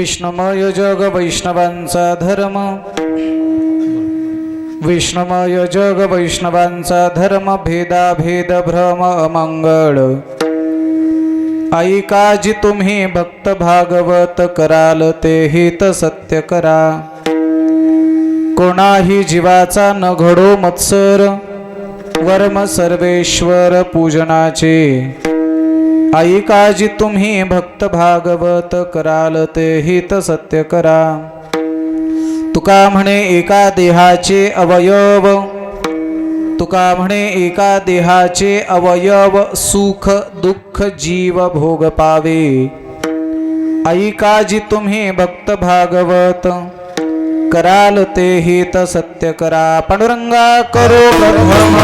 विष्णुमय जग वैष्णवांचा धर्म, विष्णुमय जग वैष्णवांचा धर्म, भेदाभेद भ्रम अमंगळ। ऐकाजी तुम्ही भक्त भागवत, कराल ते हित सत्य करा। कोणाही जीवाचा न घडो मत्सर, वर्म सर्वेश्वर पूजनाचे। ऐकाजी तुम्ही भक्त भागवत, कराल ते हित सत्य करा। तुका म्हणे एका देहाचे अवयव, तुका म्हणे एका देहाचे अवयव, सुख दुःख जीव भोग पावे। ऐकाजी तुम्ही भक्त भागवत, कराल ते हित सत्य करा। पांडुरंगा करो प्रथम,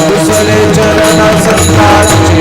दुसरे चरण संतांचे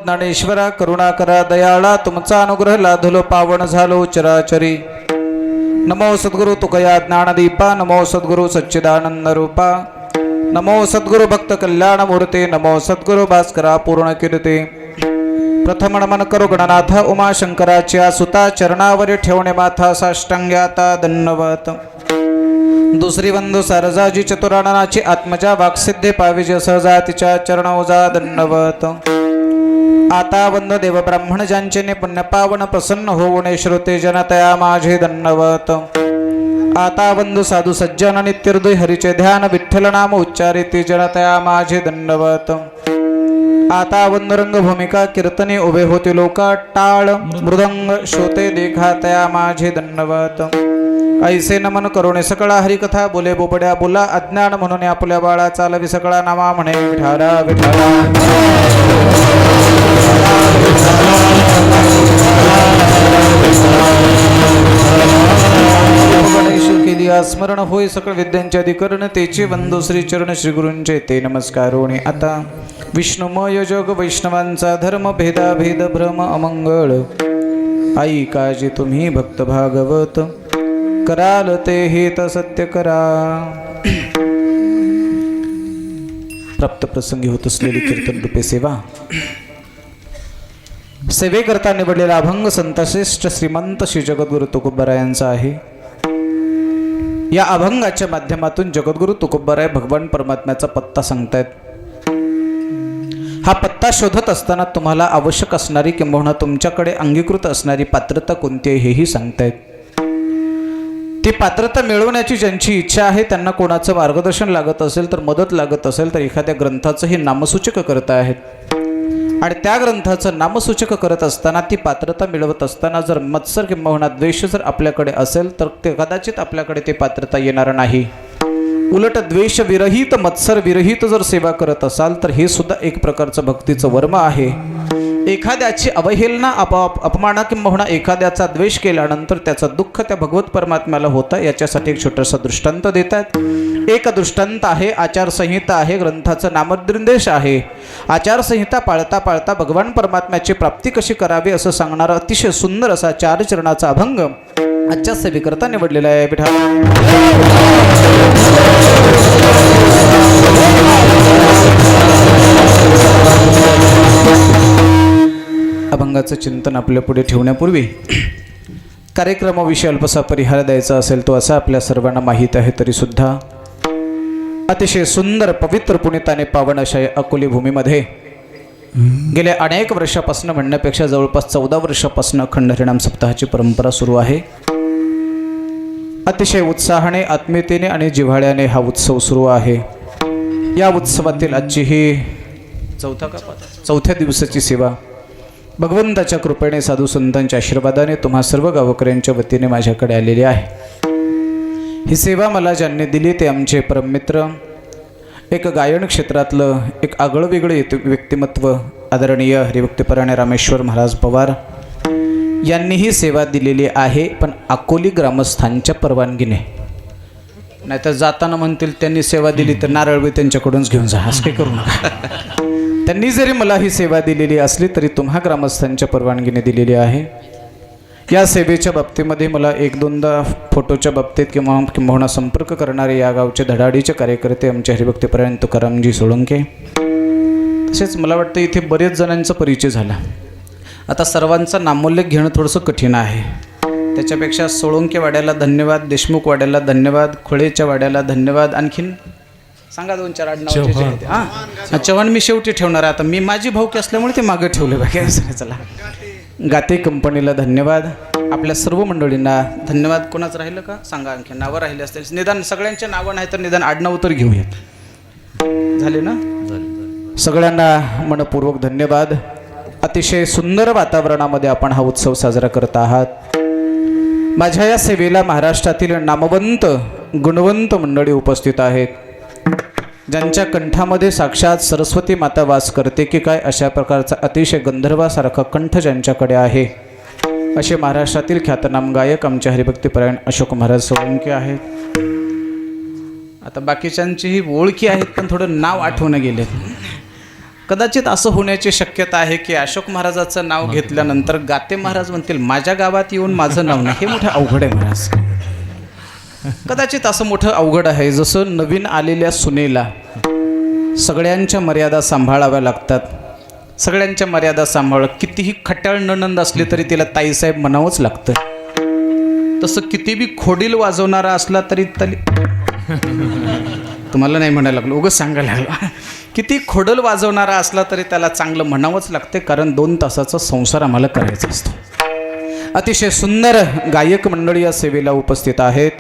ज्ञानेश्वरा करुणा करा दयाळा, तुमचा अनुग्रह लाधलो पावन झालो चराचरी। नमो सद्गुरु तुकया ज्ञानदीपा, नमो सद्गुरु सच्चिदानंद रूपा, नमो सद्गुरु भक्त कल्याण मूर्ते, नमो सद्गुरु भास्करा पूर्ण कीर्ते। प्रथम नमन करो गणनाथ उमाशंकराच्या सुता, चरणावर ठेवणे माथा साष्टांग्याता दंडवत। दुसरी बंधू सारजाजी चतुराननाची आत्मजा, वाक्सिद्धे पाविज सहजातीच्या चरणौजा दंडवत। आता वंद देव ब्राह्मण ज्यांचे पुण्य पावन, प्रसन्न होऊने श्रोते जनतया माझे दंडवत। आता वंदू साधू सज्जन नित्य हृदय हरीचे ध्यान, विठ्ठल नाम उच्चारिती जनतया माझे दंडवत। आता वंदू रंग भूमिका कीर्तने उभे होते लोका, टाळ मृदंग श्रोते देखा तया माझे दंडवत। ऐसे नमन करुणे सकळा हरिकथा, बोले बोबड्या बोला अज्ञान म्हणून आपल्या बाळा, चालवी सकळा नामा म्हणे विठाला विठाला। केली स्मरण होय सकळ विद्यांचे अधिकरण, तेचे वंदो श्री चरण श्री गुरूंचे ते नमस्कार होणे। आता विष्णुमय जग वैष्णवांचा धर्म, भेदाभेद भ्रम अमंगळ। ऐकाजी तुम्ही भक्त भागवत, कराल ते हित सत्य करा। प्राप्त प्रसंगी होत असलेली कीर्तन रूपे सेवा, सेवेकरता निवडलेला अभंग संतश्रेष्ठ श्रीमंत श्री जगद्गुरु तुकोबरायांचा आहे। या अभंगाच्या माध्यमातून जगद्गुरु तुकोबराय भगवान परमात्म्याचा पत्ता सांगतायत। हा पत्ता शोधत असताना तुम्हाला आवश्यक असणारी किंबहुना तुमच्याकडे अंगीकृत असणारी पात्रता कोणती आहे हेही सांगतायत. ती पात्रता मिळवण्याची ज्यांची इच्छा आहे त्यांना कोणाचं मार्गदर्शन लागत असेल तर मदत लागत असेल तर एखाद्या ग्रंथाचंही नामसूचक करत आहेत. आणि त्या ग्रंथाचं नामसूचक करत असताना ती पात्रता मिळवत असताना जर मत्सर किंबहुना द्वेष जर आपल्याकडे असेल तर ते कदाचित आपल्याकडे ते पात्रता येणार नाही. उलट द्वेष विरहित मत्सर विरहित जर सेवा करत असाल तर हे सुद्धा एक प्रकारचं भक्तीचं वर्म आहे. एखाद्याची अवहेलना अपमान किंबहुना एखाद्याचा द्वेष केल्यानंतर त्याचं दुःख त्या भगवत परमात्म्याला होतं. याच्यासाठी एक छोटासा दृष्टांत देतात. एक दृष्टांत आहे, आचारसंहिता आहे, ग्रंथाचं नामनिर्देश आहे. आचारसंहिता पाळता पाळता भगवान परमात्म्याची प्राप्ती कशी करावी असं सांगणारा अतिशय सुंदर असा 4 चरणाचा अभंग आजच्या सेवेकरता निवडलेला आहे. अभंगाचं चिंतन आपल्या पुढे ठेवण्यापूर्वी कार्यक्रमाविषयी अल्पसा परिहार द्यायचा असेल तो असा आपल्या सर्वांना माहीत आहे तरीसुद्धा अतिशय सुंदर पवित्र पुणिताने पावन अशा या अकोली भूमीमध्ये गेल्या अनेक वर्षापासून म्हणण्यापेक्षा जवळपास 14 वर्षापासून अखंड हरिनाम सप्ताहाची परंपरा सुरू आहे. अतिशय उत्साहाने आत्मीयतेने आणि जिव्हाळ्याने हा उत्सव सुरू आहे. या उत्सवातील आजची ही चौथ्या दिवसाची सेवा भगवंताच्या कृपेने साधू संतांच्या आशीर्वादाने तुम्हा सर्व गावकऱ्यांच्या वतीने माझ्याकडे आलेली आहे. ही सेवा मला ज्यांनी दिली ते आमचे परममित्र, एक गायन क्षेत्रातलं एक आगळंवेगळं व्यक्तिमत्व आदरणीय हरिभक्तीपरायण रामेश्वर महाराज पवार यांनी ही सेवा दिलेली आहे. पण अकोली ग्रामस्थांच्या परवानगीने, नाहीतर जाताना म्हणतील त्यांनी सेवा दिली तर नारळवी त्यांच्याकडूनच घेऊन जा, असं काही करू नका. त्यांनी जरी मला ही सेवा दिलेली असली तरी तुम्हा ग्रामस्थांच्या परवानगीने दिलेली आहे. या सेवेच्या बाबतीमध्ये मला 1-2दा फोटोच्या बाबतीत किंवा संपर्क करणारे या गावचे धडाडीचे कार्यकर्ते आमचे हरिभक्तीपरायण तुकारामजी सोळंके, तसेच मला वाटतं इथे बरेच जणांचा परिचय झाला. आता सर्वांचा नामोल्लेख घेणं थोडंसं कठीण आहे. त्याच्यापेक्षा सोळंके वाड्याला धन्यवाद, देशमुख वाड्याला धन्यवाद, खोळेच्या वाड्याला धन्यवाद, आणखीन सांगा 2-4 आडनावाचे आहेत. हां, चव्हाण मी शेवटी ठेवणार आहे. आता मी माझी भाऊकी असल्यामुळे ते मागं ठेवले बाकी. चला, गाते कंपनीला धन्यवाद, आपल्या सर्व मंडळींना धन्यवाद. कोणाचं राहिलं का सांगा, आणखी नावं राहिले असतील. निदान सगळ्यांचे नावं नाही तर निदान आडनावं तर घेऊयात. झाले ना? सगळ्यांना मनपूर्वक धन्यवाद. अतिशय सुंदर वातावरणामध्ये आपण हा उत्सव साजरा करत आहात. माझ्या या सेवेला महाराष्ट्रातील नामवंत गुणवंत मंडळी उपस्थित आहेत, ज्यांच्या कंठामध्ये साक्षात सरस्वती माता वास करते की काय अशा प्रकारचा अतिशय गंधर्वासारखा कंठ ज्यांच्याकडे आहे असे महाराष्ट्रातील ख्यातनाम गायक आमचे हरिभक्तीपरायण अशोक महाराज सोळंके आहेत. आता बाकीच्यांचीही ओळखी आहेत पण थोडं नाव आठवणं गेले. कदाचित असं होण्याची शक्यता आहे की अशोक महाराजाचं नाव घेतल्यानंतर गाते महाराज म्हणतील माझ्या गावात येऊन माझं नाव नाही. हे मोठं अवघड आहे महाराज, कदाचित असं मोठं अवघड आहे. जसं नवीन आलेल्या सुनेला सगळ्यांच्या मर्यादा सांभाळाव्या लागतात, सगळ्यांच्या मर्यादा सांभाळ, कितीही खट्याळ नणंद असली तरी तिला ताईसाहेब म्हणावंच लागतं. तसं किती बी खोडील वाजवणारा असला तरी तुम्हाला नाही म्हणायला लागलं, उगाच सांगायला लागलं. किती खोडल वाजवणारा असला तरी त्याला चांगलं म्हणावंच लागते, कारण 2 तासाचा संसार आम्हाला करायचा असतो. अतिशय सुंदर गायक मंडळी या सेवेला उपस्थित आहेत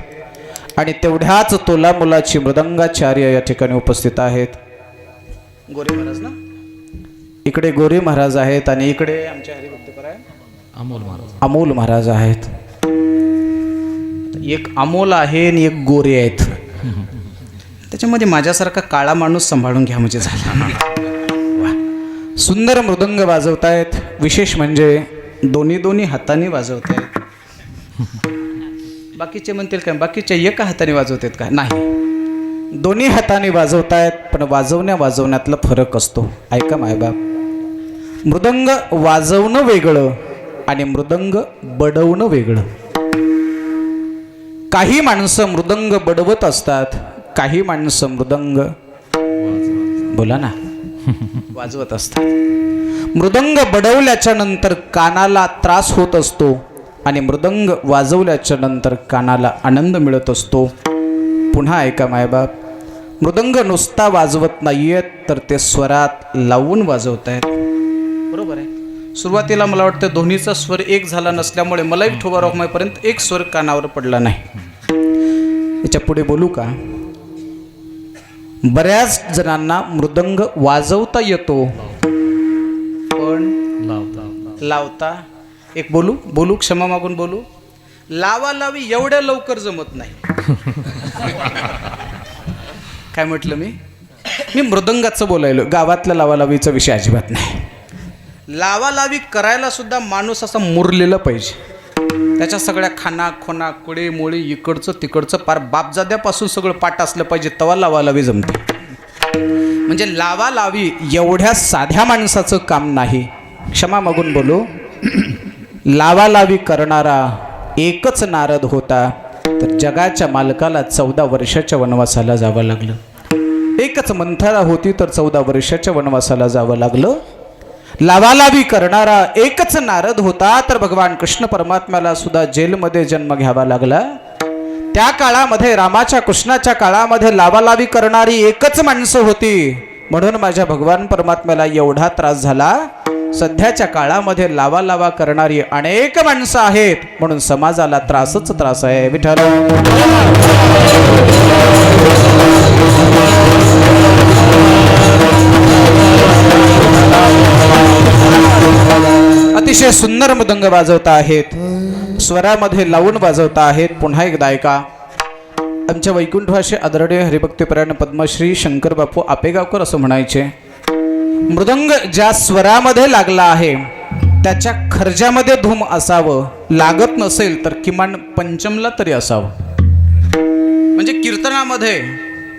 आणि तेवढ्याच तोला मुलाची मृदंगाचार्य या ठिकाणी उपस्थित आहेत. गोरे महाराज ना, इकडे गोरे महाराज आहेत आणि इकडे आमचे हरिभक्तीपरायण अमोल महाराज आहेत. एक अमोल आहे आणि एक गोरे आहेत. त्याच्यामध्ये माझ्यासारखा काळा माणूस सांभाळून घ्या म्हणजे झाला. सुंदर मृदंग वाजवतायत, विशेष म्हणजे दोन्ही हाताने वाजवतायत. बाकीचे म्हणतील काय बाकीच्या एका हाताने वाजवतात काय? नाही, दोन्ही हाताने वाजवतायत. पण वाजवण्यातला फरक असतो. ऐका मायबाप, मृदंग वाजवणं वेगळं आणि मृदंग बडवणं वेगळं. काही माणसं मृदंग बडवत असतात, काही माणसं मृदंग बोला ना वाजवत असतात. मृदंग बडवल्याच्या नंतर कानाला त्रास होत असतो आणि मृदंग वाजवल्याच्या नंतर कानाला आनंद मिळत असतो. पुन्हा ऐका मायबाप, मृदंग नुसता वाजवत नाहीयेत तर ते स्वरात लावून वाजवत आहेत. बरोबर आहे. सुरुवातीला मला वाटतं दोन्हीचा स्वर एक झाला नसल्यामुळे मलाही ठोबा रोखमाईपर्यंत एक स्वर कानावर पडला नाही. याच्या पुढे बोलू का? बऱ्याच जणांना मृदंग वाजवता येतो पण लावता एक बोलू क्षमा मागून बोलू, लावालावी एवढ्या लवकर जमत नाही. काय म्हटलं मी मृदंगाचं बोलायलो, गावातल्या लावालावीचा विषय अजिबात नाही. लावालावी करायला सुद्धा माणूस असा मुरलेला पाहिजे. त्याच्या सगळ्या खाना खोना कुडे मोळी इकडचं तिकडचं पार बापजाद्यापासून सगळं पाठ असलं पाहिजे, तवा लावालावी जमते. म्हणजे लावालावी एवढ्या साध्या माणसाचं काम नाही. क्षमा मागून बोलू, लावालावी करणारा एकच नारद होता तर जगाच्या मालकाला 14 वर्षाच्या वनवासाला जावं लागलं. एकच मंथरा होती तर 14 वर्षाच्या वनवासाला जावं लागलं. लावालावी करणारा एकच नारद होता तर भगवान कृष्ण परमात्म्याला सुद्धा जेलमध्ये जन्म घ्यावा लागला. त्या काळामध्ये रामाच्या कृष्णाच्या काळामध्ये लावालावी करणारी एकच माणसं होती म्हणून माझ्या भगवान परमात्म्याला एवढा त्रास झाला. सध्याच्या काळामध्ये लावा करणारी अनेक माणसं आहेत म्हणून समाजाला त्रासच त्रास आहे. विठ्ठल अतिशय सुंदर मृदंग वाजवता आहेत, स्वरामध्ये लावून वाजवता आहेत. पुन्हा एकदा ऐका. आमच्या वैकुंठवासी आदरणीय हरिभक्तीपरायण पद्मश्री शंकर बापू आपेगावकर असं म्हणायचे, मृदंग ज्या स्वरामध्ये लागला आहे त्याच्या खर्जामध्ये धूम असावं, लागत नसेल तर किमान पंचमला तरी असावं. म्हणजे कीर्तनामध्ये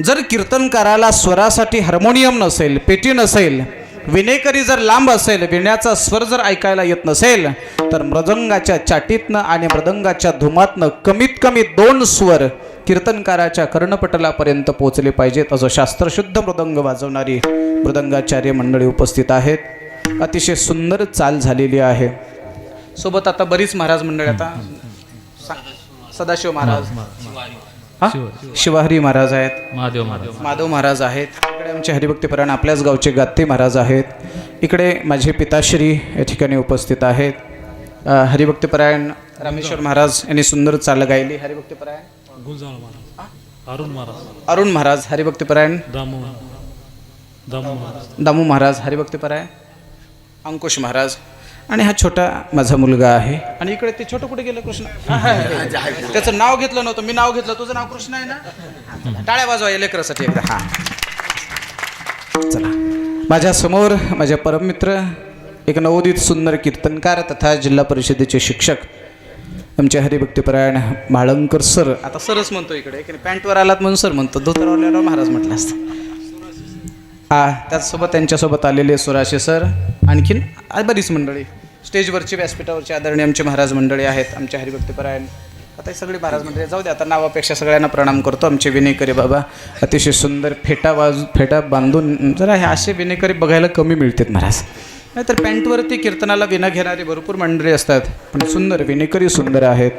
जर कीर्तनकाराला स्वरासाठी हार्मोनियम नसेल, पेटी नसेल, विनेकरी जर लांब असेल, विण्याचा स्वर जर ऐकायला येत नसेल तर मृदंगाच्या चाटीतनं आणि मृदंगाच्या धुमातनं कमीत कमी 2 स्वर कीर्तनकाराच्या कर्णपटलापर्यंत पोहोचले पाहिजेत. असं शास्त्रशुद्ध मृदंग वाजवणारी मृदंगाचार्य मंडळी उपस्थित आहेत. अतिशय सुंदर चाल झालेली आहे. सोबत आता बरीच महाराज मंडळी, आता सदाशिव महाराज, शिवाहरी महाराज आहेत, माधव महाराज आहेत. इकडे आमचे हरिभक्तीपरायण आपल्याच गावचे गाते महाराज आहेत. इकडे माझे पिताश्री या ठिकाणी उपस्थित आहेत. हरिभक्तीपरायण रामेश्वर महाराज यांनी सुंदर चाल गायली. हरिभक्तीपरायण अरुण महाराज, हरिभक्तीपरायण दामू महाराज, हरिभक्तीपरायण अंकुश महाराज. आणि हा छोटा माझा मुलगा आहे. आणि इकडे ते छोटं कुठे गेलं? कृष्ण. त्याचं नाव घेतलं नव्हतं, मी नाव घेतलं. तुझं नाव कृष्ण आहे ना? टाळ्या वाजवा लेकरासाठी एकदा. हा चला. माझ्या समोर माझ्या परममित्र, एक नवोदित सुंदर कीर्तनकार तथा जिल्हा परिषदेचे शिक्षक आमचे हरिभक्तीपरायण म्हाळंकर सर. आता सरच म्हणतो इकडे, की पॅन्टवर आलात म्हणून सर म्हणतो, धोतरवाल्याला महाराज म्हटलं असतं. त्याचसोबत त्यांच्यासोबत आलेले सुराशे सर, आणखीन बरीच मंडळी, स्टेजवरची व्यासपीठावरची आदरणीय आमचे महाराज मंडळी आहेत. आमचे हरिभक्तीपरायण आता सगळी महाराज मंडळी, जाऊ दे आता नावापेक्षा सगळ्यांना प्रणाम करतो. आमचे विनेकरी बाबा अतिशय सुंदर फेटा बांधून, जरा हे असे विनेकरी बघायला कमी मिळतात महाराज. नाहीतर पॅन्टवरती कीर्तनाला विना घेणारी भरपूर मंडळी असतात, पण सुंदर विनेकरी सुंदर आहेत.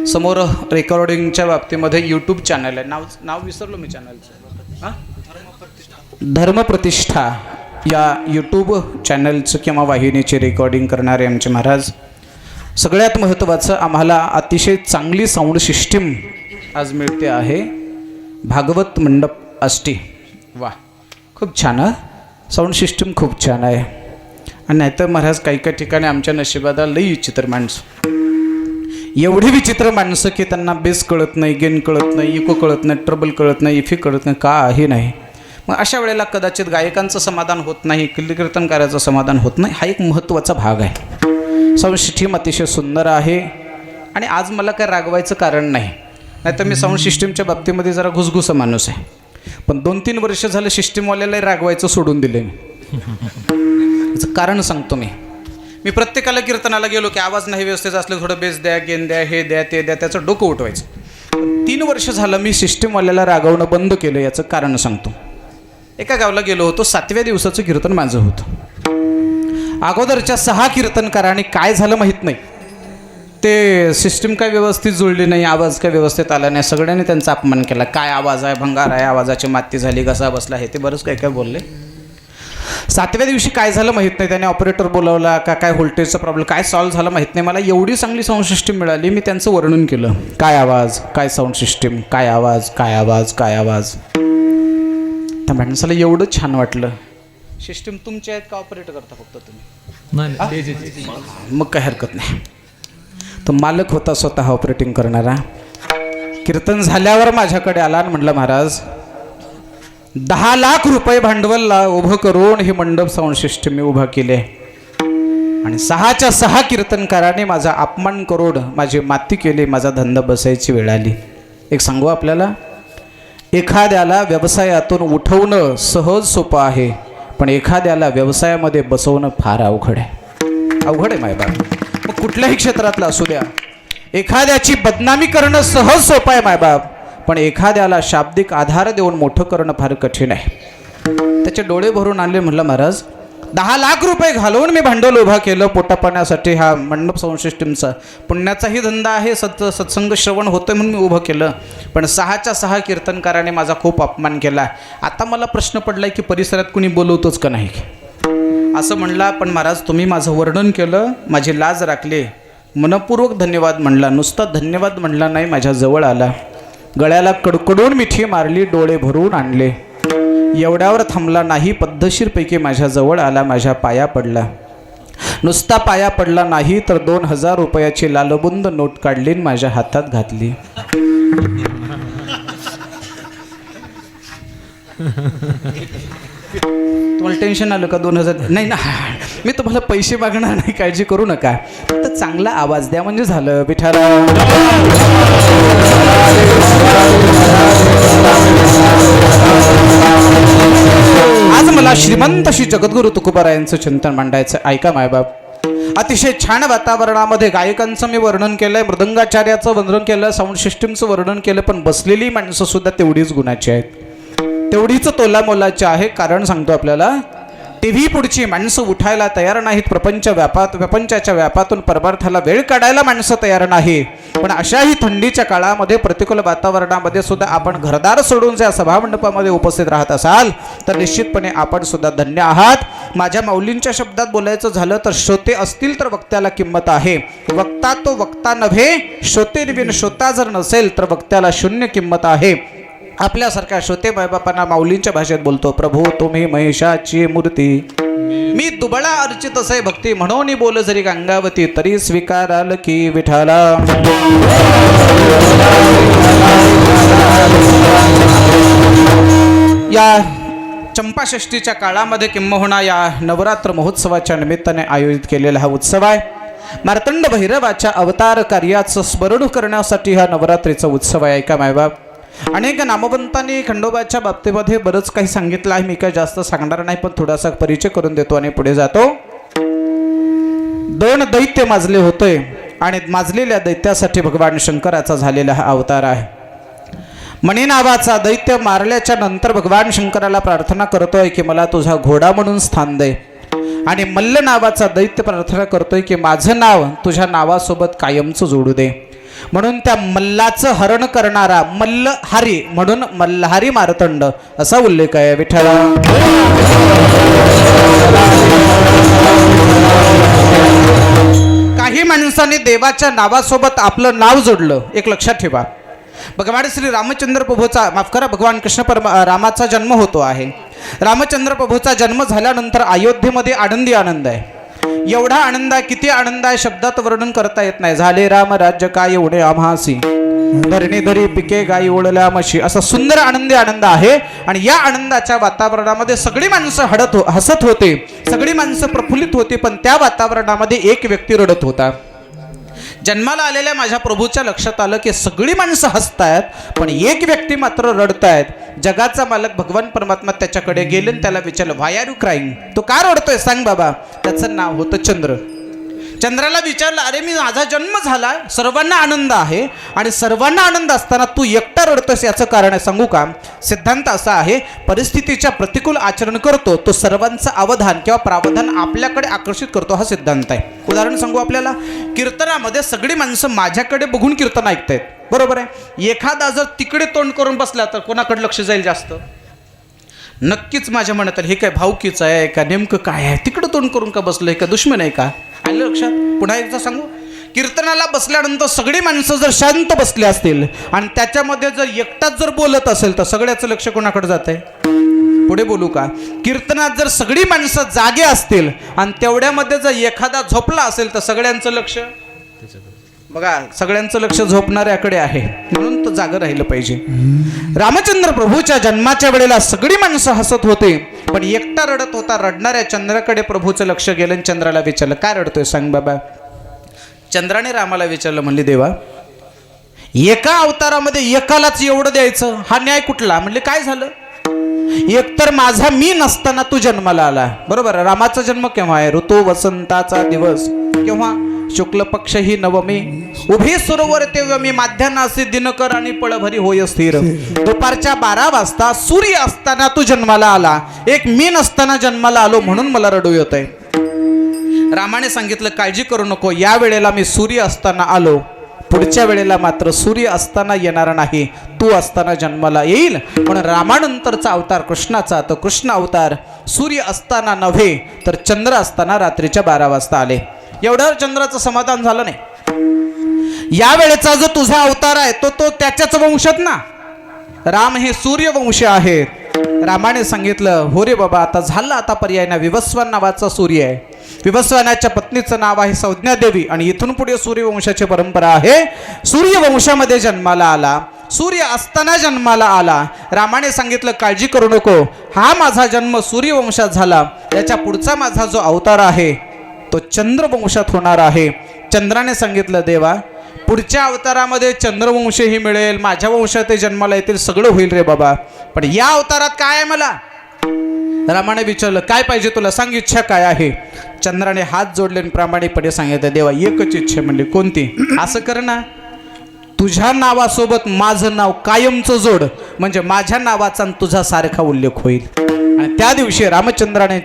समोर रेकॉर्डिंगच्या बाबतीमध्ये यूट्यूब चॅनल आहे, नाव विसरलो मी चॅनलचं. धर्मप्रतिष्ठा या यूट्यूब चॅनलचं किंवा वाहिनीचे रेकॉर्डिंग करणारे आमचे महाराज. सगळ्यात महत्त्वाचं, आम्हाला अतिशय चांगली साऊंड सिस्टीम आज मिळते आहे. भागवत मंडप आष्टी. वा, खूप छान. साऊंड सिस्टीम खूप छान आहे. आणि नाहीतर महाराज काही काही ठिकाणी आमच्या नशिबाला लई विचित्र माणसं, एवढी विचित्र माणसं की त्यांना बेस कळत नाही, गेन कळत नाही, इको कळत नाही, ट्रबल कळत नाही, इफी कळत नाही, काही नाही. मग अशा वेळेला कदाचित गायकांचं समाधान होत नाही, कीर्तनकाराचं समाधान होत नाही. हा एक महत्त्वाचा भाग आहे. साऊंड सिस्टीम अतिशय सुंदर आहे. आणि आज मला काय रागवायचं कारण नाही, नाहीतर मी साऊंड सिस्टीमच्या बाबतीमध्ये जरा घुसघुसा माणूस आहे. पण 2-3 वर्ष झालं सिस्टीमवाल्याला रागवायचं सोडून दिले मी. याचं कारण सांगतो मी प्रत्येकाला कीर्तनाला गेलो की आवाज नाही व्यवस्थित असले, थोडं बेस द्या, गेन द्या, हे द्या, ते द्या, त्याचं डोकं उठवायचं. 3 वर्ष झालं मी सिस्टीमवाल्याला रागवणं बंद केलं. याचं कारण सांगतो. एका गावाला गेलो होतो, 7व्या दिवसाचं कीर्तन माझं होतं. अगोदरच्या 6 कीर्तनकारांनी काय झालं माहीत नाही, ते सिस्टीम काय व्यवस्थित जुळली नाही, आवाज काय व्यवस्थित आला नाही, सगळ्यांनी त्यांचा अपमान केला. काय आवाज आहे, भंगार आहे, आवाजाची माती झाली, घसा बसला, हे ते बरंच काय काय बोलले. 7व्या दिवशी काय झालं माहीत नाही, त्याने ऑपरेटर बोलावला का काय, व्होल्टेजचा प्रॉब्लेम काय सॉल्व्ह झाला माहीत नाही. मला एवढी चांगली साऊंड सिस्टीम मिळाली, मी त्यांचं वर्णन केलं. काय आवाज, काय साऊंड सिस्टीम, काय आवाज, काय आवाज, काय आवाज. त्या माणसाला एवढं छान वाटलं. सिस्टीम तुमची आहेत का ऑपरेट करता फक्त तुम्ही? मग काय हरकत नाही. तो मालक होता स्वतः ऑपरेटिंग करणारा. कीर्तन झाल्यावर माझ्याकडे आला आणि म्हटलं, महाराज 10 लाख रुपये भांडवल उभं करून हे मंडप साऊंड सिस्टीम मी उभा केले आणि 6च्या 6 कीर्तनकाराने माझा अपमान करून माझी माती केली, माझा धंदा बसायची वेळ आली. एक सांगू आपल्याला, एखाद्याला व्यवसायातून उठवणं सहज सोपं आहे, पण एखाद्याला व्यवसायामध्ये बसवणं फार अवघड आहे. अवघड आहे मायबाप. मग कुठल्याही क्षेत्रातलं असू द्या. एखाद्याची बदनामी करणं सहज सोपं आहे मायबाप, पण एखाद्याला शाब्दिक आधार देऊन मोठं करणं फार कठीण आहे. त्याचे डोळे भरून आणले. म्हटलं, महाराज 10 लाख रुपये घालवून मी भांडवल उभा केलं पोटापाण्यासाठी. हा मंडप साऊंड सिस्टीमचा पुण्याचाही धंदा आहे, सत्संग श्रवण होतं म्हणून मी उभं केलं, पण 6च्या 6 कीर्तनकाराने माझा खूप अपमान केला. आता मला प्रश्न पडलाय की परिसरात कुणी बोलवतोच का नाही असं म्हणला. पण महाराज तुम्ही माझं वर्णन केलं, माझी लाज राखली, मनपूर्वक धन्यवाद म्हणला. नुसता धन्यवाद म्हणला नाही, माझ्या जवळ आला, गळ्याला कडकडून मिठी मारली, डोळे भरून आणले. एवढ्यावर थांबला नाही, पद्धतशीरपैकी माझ्या जवळ आला, माझ्या पाया पडला. नुसता पाया पडला नाही तर 2000 रुपयाची लालबुंद नोट काढली माझ्या हातात घातली. तुम्हाला टेन्शन आलं का? 2000 नाही ना, मी तुम्हाला पैसे मागणार नाही, काळजी करू नका, फक्त चांगला आवाज द्या म्हणजे झालं. विठाला आज मला श्रीमंत श्री जगद्गुरु तुकोबारायांचं चिंतन मांडायचं. ऐका मायबाप, अतिशय छान वातावरणामध्ये गायकांचं मी वर्णन केलंय, मृदंगाचार्याचं वर्णन केलं, साऊंड सिस्टीमचं वर्णन केलं, पण बसलेली माणसं सुद्धा तेवढीच गुणाची आहेत, तेवढीच तोलामोलाची आहे. कारण सांगतो आपल्याला, टीव्ही पुढची माणसं उठायला तयार नाहीत, प्रपंचाच्या व्यापातून परमार्थाला वेळ काढायला माणसं तयार नाही. पण अशाही थंडीच्या काळामध्ये, प्रतिकूल वातावरणामध्ये सुद्धा आपण घरदार सोडून ज्या सभामंडपामध्ये उपस्थित राहत असाल तर निश्चितपणे आपण सुद्धा धन्य आहात. माझ्या माऊलींच्या शब्दात बोलायचं झालं तर, श्रोते असतील तर वक्त्याला किंमत आहे. वक्ता तो वक्ता नव्हे, श्रोते नवीन श्रोता जर नसेल तर वक्त्याला शून्य किंमत आहे. आपल्यासारख्या श्रोते मायबापांना माऊलींच्या भाषेत बोलतो, प्रभू तुम्ही महिषाची मूर्ती, मी दुबळा अर्चित असे भक्ती, म्हणून बोल जरी गंगावती, तरी स्वीकाराल की विठाला. या चंपाषष्ठीच्या काळामध्ये किंबहुना या नवरात्र महोत्सवाच्या निमित्ताने आयोजित केलेला हा उत्सव आहे. मार्तंड भैरवाच्या अवतार कार्याचं स्मरण करण्यासाठी हा नवरात्रीचा उत्सव आहे. ऐका मायबाप, अनेक नामवंतांनी खंडोबाच्या बाबतीमध्ये बरंच काही सांगितलं आहे, मी काही जास्त सांगणार नाही, पण थोडासा परिचय करून देतो आणि पुढे जातो. 2 दैत्य माजले होते आणि माजलेल्या दैत्यासाठी भगवान शंकराचा झालेला हा अवतार आहे. मणी नावाचा दैत्य मारल्याच्या नंतर भगवान शंकराला प्रार्थना करतोय की मला तुझा घोडा म्हणून स्थान दे, आणि मल्ल नावाचा दैत्य प्रार्थना करतोय की माझं नाव तुझ्या नावासोबत कायमचं जोडू दे. म्हणून त्या मल्लाचं हरण करणारा मल्लहारी म्हणून मल्लहारी मार्तंड असा उल्लेख आहे. विठ्ठला काही माणसांनी देवाच्या नावासोबत आपलं नाव जोडलं. एक लक्षात ठेवा, भगवान श्री रामचंद्र प्रभूचा, माफ करा, भगवान कृष्ण रामाचा जन्म होतो आहे. रामचंद्र प्रभूचा जन्म झाल्यानंतर अयोध्येमध्ये आनंदी आनंद आहे. एवढा आनंद आहे, किती आनंद आहे शब्दात वर्णन करता येत नाही. झाले राम राज्य काय एवढे आम्हासी, धरणी धरी पिके गाई ओळल्या मशी, असा सुंदर आनंदी आनंद आहे. आणि या आनंदाच्या वातावरणामध्ये सगळी माणसं हसत होते, सगळी माणसं प्रफुल्लित होती, पण त्या वातावरणामध्ये एक व्यक्ती रडत होता. जन्माला आलेल्या माझ्या प्रभूच्या लक्षात आलं की सगळी माणसं हसतायत, पण एक व्यक्ती मात्र रडतायत. जगाचा मालक भगवान परमात्मा त्याच्याकडे गेले आणि त्याला विचारलं, व्हाय आर यू क्राईंग, तो का रडतोय सांग बाबा. त्याचं नाव होतं चंद्र. चंद्राला विचारलं, अरे मी माझा जन्म झाला, सर्वांना आनंद आहे आणि सर्वांना आनंद असताना तू एकटा रडतोस, याचं कारण आहे सांगू का? सिद्धांत असा आहे, परिस्थितीच्या प्रतिकूल आचरण करतो तो सर्वांचं अवधान किंवा प्रावधान आपल्याकडे आकर्षित करतो, हा सिद्धांत आहे. उदाहरण सांगू आपल्याला, कीर्तनामध्ये सगळी माणसं माझ्याकडे बघून कीर्तन ऐकतायत, बरोबर आहे. एखादा जर तिकडे तोंड करून बसला तर कोणाकडे लक्ष जाईल जास्त? नक्कीच माझ्या मनात हे काय भावकीचं आहे का, नेमकं काय आहे, तिकडं तोंड करून का बसलंय, का दुश्मन आहे का? आलं लक्षात? पुन्हा एकदा सांगू, कीर्तनाला बसल्यानंतर सगळी माणसं जर शांत बसले असतील आणि त्याच्यामध्ये जर एकटाच जर बोलत असेल तर सगळ्याचं लक्ष कोणाकडे जात आहे? पुढे बोलू का? कीर्तनात जर सगळी माणसं जागे असतील आणि तेवढ्यामध्ये जर एखादा झोपला असेल तर सगळ्यांचं लक्ष, बघा सगळ्यांचं लक्ष झोपणाऱ्याकडे आहे, म्हणून तो जागं राहिलं पाहिजे. रामचंद्र प्रभूच्या जन्माच्या वेळेला सगळी माणसं हसत होते, पण एकटा रडत होता. रडणाऱ्या चंद्राकडे प्रभूचं लक्ष गेलं आणि चंद्राला विचारलं, काय रडतोय सांग बाबा? चंद्राने रामाला विचारलं, म्हणले देवा एका अवतारामध्ये एकालाच एवढं द्यायचं, हा न्याय कुठला? म्हणले काय झालं? एकतर माझा मी नसताना तू जन्माला आला, बरोबर. रामाचा जन्म केव्हा आहे? ऋतू वसंताचा दिवस. केव्हा? शुक्ल पक्ष ही नवमी, उभे सरोवर तेव्हा मी, माध्यान्हासी दिनकर आणि पळभरी होय स्थिर. दुपारच्या 12 वाजता सूर्य असताना तू जन्माला आला, एक मी नसताना जन्माला आलो, म्हणून मला रडू येत आहे. रामाने सांगितलं, काळजी करू नको, या वेळेला मी सूर्य असताना आलो, पुढच्या वेळेला मात्र सूर्य असताना येणार नाही, तू असताना जन्माला येईल. म्हणून रामानंतरचा अवतार कृष्णाचा, तो कृष्ण अवतार सूर्य असताना नव्हे तर चंद्र असताना रात्रीच्या 12 वाजता आले. एवढं चंद्राचं समाधान झालं नाही. या वेळेचा जो तुझा अवतार आहे तो त्याच्याच वंशात ना, राम हे सूर्यवंशी आहेत. रामाने सांगितलं, हो रे बाबा, आता झालं, आता पर्याय ना. विवस्वान नावाचा सूर्य आहे, विवस्वानाच्या पत्नीचं नाव आहे संज्ञा देवी आणि इथून पुढे सूर्यवंशाची परंपरा आहे. सूर्यवंशामध्ये जन्माला आला, सूर्य असताना जन्माला आला. रामाने सांगितलं, काळजी करू नको, हा माझा जन्म सूर्यवंशात झाला, याच्या पुढचा माझा जो अवतार आहे तो चंद्रवंशात होणार आहे. चंद्राने सांगितलं, देवा पुढच्या अवतारामध्ये चंद्रवंशही मिळेल, माझ्या वंशात जन्माला येतील, सगळं होईल रे बाबा, पण या अवतारात काय आहे मला? रामाने विचारलं, काय पाहिजे तुला, सांग, इच्छा काय आहे? चंद्राने हात जोडले आणि प्रामाणिकपणे सांगितलं, देवा एकच इच्छा. म्हणली, कोणती? असं कर ना, तुझ्या नावासोबत माझं नाव कायमचं जोड, म्हणजे माझ्या नावाचा आणि तुझा सारखा उल्लेख होईल. आणि त्या दिवशी रामाने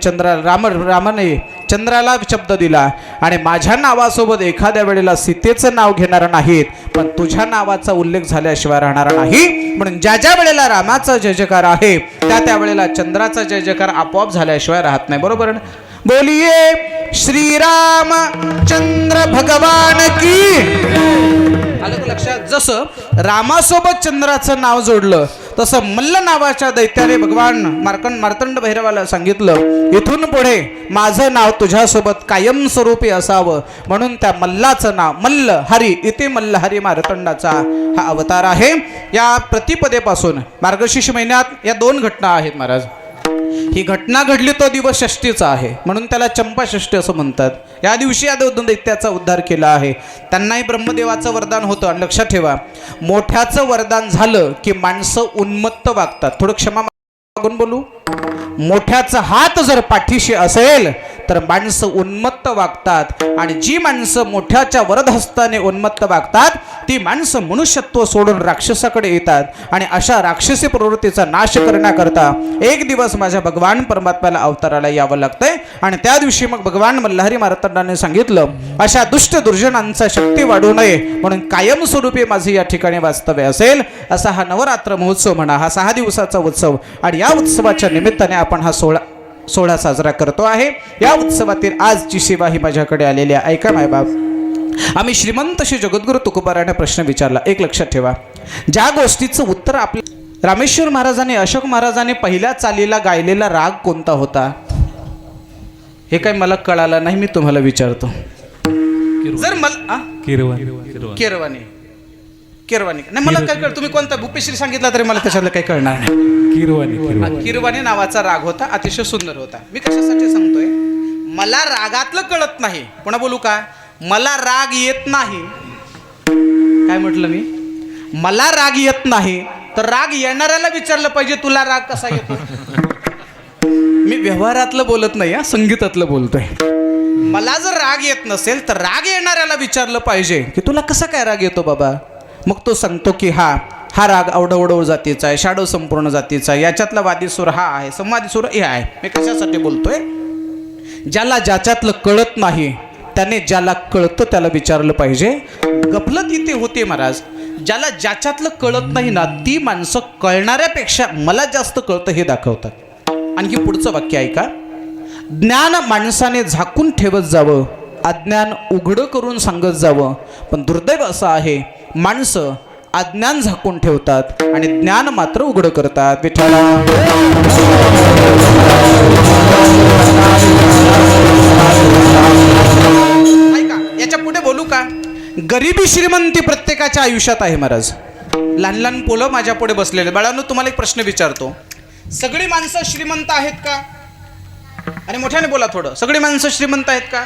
चंद्राला शब्द दिला, आणि माझ्या नावासोबत एखाद्या वेळेला सीतेचं नाव घेणार नाहीत, पण तुझ्या नावाचा उल्लेख झाल्याशिवाय राहणार नाही. म्हणून ज्या ज्या वेळेला रामाचा जय जयकार आहे त्या वेळेला चंद्राचा जय जयकार आपोआप झाल्याशिवाय राहत नाही, बरोबर. बोलिये श्रीराम चंद्र भगवान की. आलं का लक्षात? जसं रामासोबत चंद्राचं नाव जोडलं तसं मल्ल नावाच्या दैत्याने भगवान मार्तंड भैरवाला सांगितलं, इथून पुढे माझं नाव तुझ्यासोबत कायमस्वरूपी असावं, म्हणून त्या मल्लाचं नाव मल्ल हरी, इथे मल्ल हरी मार्तंडाचा हा अवतार आहे. या प्रतिपदेपासून मार्गशीर्ष महिन्यात या 2 घटना आहेत महाराज. ही घटना घडली तो दिवस षष्टीचा आहे, म्हणून त्याला चंपाषष्ठी असं म्हणतात. या दिवशी या 2 दैत्याचा उद्धार केला आहे. त्यांनाही ब्रह्मदेवाचं वरदान होतं. आणि लक्षात ठेवा, मोठ्याचं वरदान झालं की माणसं उन्मत्त वागतात. थोडं क्षमा मागून बोलू. मोठ्याचा हात जर पाठीशी असेल तर माणसं उन्मत्त वागतात, आणि जी माणसं मोठ्याच्या वरदहस्ताने उन्मत्त वागतात ती माणसं मनुष्यत्व सोडून राक्षसाकडे येतात. आणि अशा राक्षसी प्रवृत्तीचा नाश करण्याकरता एक दिवस माझ्या भगवान परमात्म्याला अवताराला यावं लागतंय. आणि त्या दिवशी मग भगवान मल्हारी मार्तंडाने सांगितलं, अशा दुष्ट दुर्जनांचा शक्ती वाढू नये म्हणून कायमस्वरूपी माझे या ठिकाणी वास्तव्य असेल. असा हा नवरात्र महोत्सव म्हणा, हा 6 दिवसाचा उत्सव, आणि या उत्सवाच्या निमित्ताने आपण हा सोहळा साजरा करतो आहे. या उत्सवातील आजची सेवा ही माझ्याकडे आलेली आहे. ऐका मायबाप, आम्ही श्रीमंत श्री जगद्गुरु तुकोबाराने प्रश्न विचारला. एक लक्षात ठेवा, ज्या गोष्टीचं उत्तर आपल्या रामेश्वर महाराजांनी, अशोक महाराजांनी पहिल्या चालीला गायलेला राग कोणता होता हे काही मला कळालं नाही, मी तुम्हाला विचारतो. जर मला किरवानी नाही, मला काय कळ, तुम्ही कोणता भूपेश्री सांगितला तरी मला त्याच्यातलं काही कळणार नाही. किरवानी नावाचा राग होता, अतिशय सुंदर होता. मी कशासाठी सांगतोय, मला रागातलं कळत नाही. पुन्हा बोलू का, मला राग येत नाही. काय म्हटलं मी? मला राग येत नाही, तर राग येणाऱ्याला विचारलं पाहिजे, तुला राग कसा येतो? मी व्यवहारातलं बोलत नाही, संगीतातलं बोलतोय. मला जर राग येत नसेल तर राग येणाऱ्याला विचारलं पाहिजे की तुला कसा काय राग येतो बाबा. मग तो सांगतो की हा राग अवडवडव जातीचा आहे, शाडव संपूर्ण जातीचा आहे, याच्यातला वादी सूर हा आहे, संवादी सूर हे आहे. मी कशासाठी बोलतोय? ज्याला ज्याच्यातलं कळत नाही त्याने ज्याला कळतं त्याला विचारलं पाहिजे. गफलत इथे होते महाराज. ज्याला ज्याच्यातलं कळत नाही ना ती माणसं कळणाऱ्यापेक्षा मला जास्त कळतं हे दाखवतात. आणखी पुढचं वाक्य ऐका. ज्ञान माणसाने झाकून ठेवत जावं, अज्ञान उघडं करून सांगत जावं. पण दुर्दैव असं आहे, माणसं अज्ञान झाकून ठेवतात आणि ज्ञान मात्र उघडं करतात. विठ्ठला ऐका, याच्या पुढे बोलू का? गरिबी श्रीमंती प्रत्येकाच्या आयुष्यात आहे महाराज. लहान लहान पोलं माझ्या पुढे बसलेले. बाळांनो, तुम्हाला एक प्रश्न विचारतो. सगळी माणसं श्रीमंत आहेत का? आणि मोठ्याने बोला थोडं. सगळी माणसं श्रीमंत आहेत का?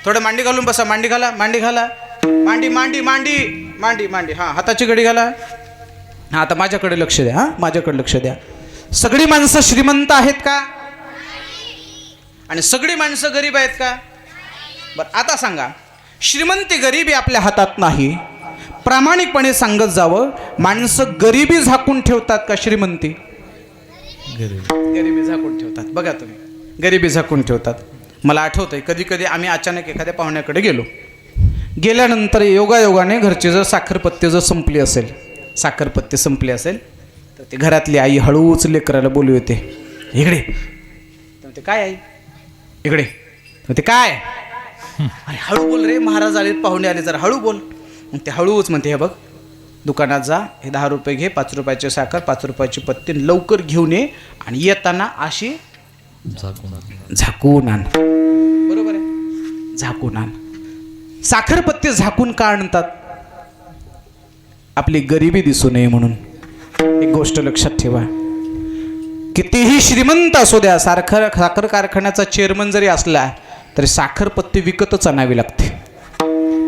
थोडं मांडी घालून बसा. मांडी घाला, मांडी घाला, मांडी मांडी मांडी मांडी मांडी. हां, हाताची घडी घाला. हां, आता माझ्याकडे लक्ष द्या. हां, माझ्याकडे लक्ष द्या. सगळी माणसं श्रीमंत आहेत का? आणि सगळी माणसं गरीब आहेत का? बरं, आता सांगा, श्रीमंती गरिबी आपल्या हातात नाही. प्रामाणिकपणे सांगत जावं, माणसं गरिबी झाकून ठेवतात का श्रीमंती? गरिबी झाकून ठेवतात. बघा तुम्ही, गरिबी झाकून ठेवतात. मला आठवतंय कधी कधी आम्ही अचानक एखाद्या पाहुण्याकडे गेल्यानंतर योगायोगाने घरची जर साखरपत्ती जर संपली असेल तर ते घरातली आई हळूच लेकराला बोलू येते, इकडे. ते काय आई? इकडे. ते काय? अरे हळू बोल रे, महाराज आले, पाहुणे आले, जरा हळू बोल. मग ते हळूच म्हणते, हे बघ, दुकानात जा, हे 10 रुपये घे, 5 रुपयाची साखर, 5 रुपयाची पत्ती, लवकर घेऊन ये आणि येताना अशी झाकून आण. बरोबर आहे, झाकून आण. साखरपत्ती झाकून का आणतात? आपली गरिबी दिसू नये म्हणून. एक गोष्ट लक्षात ठेवा, कितीही श्रीमंत असू द्या, साखर कारखान्याचा चेअरमन जरी असला तरी साखरपत्ती विकतच आणावी लागते.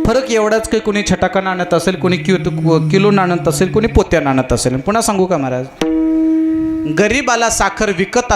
फरक एवढाच की कोणी छटाकानं आणत असेल, कोणी किलोनं आणत असेल, कोणी पोत्यानं आणत असेल. पुन्हा सांगू का महाराज, गरीबाला साखर विकत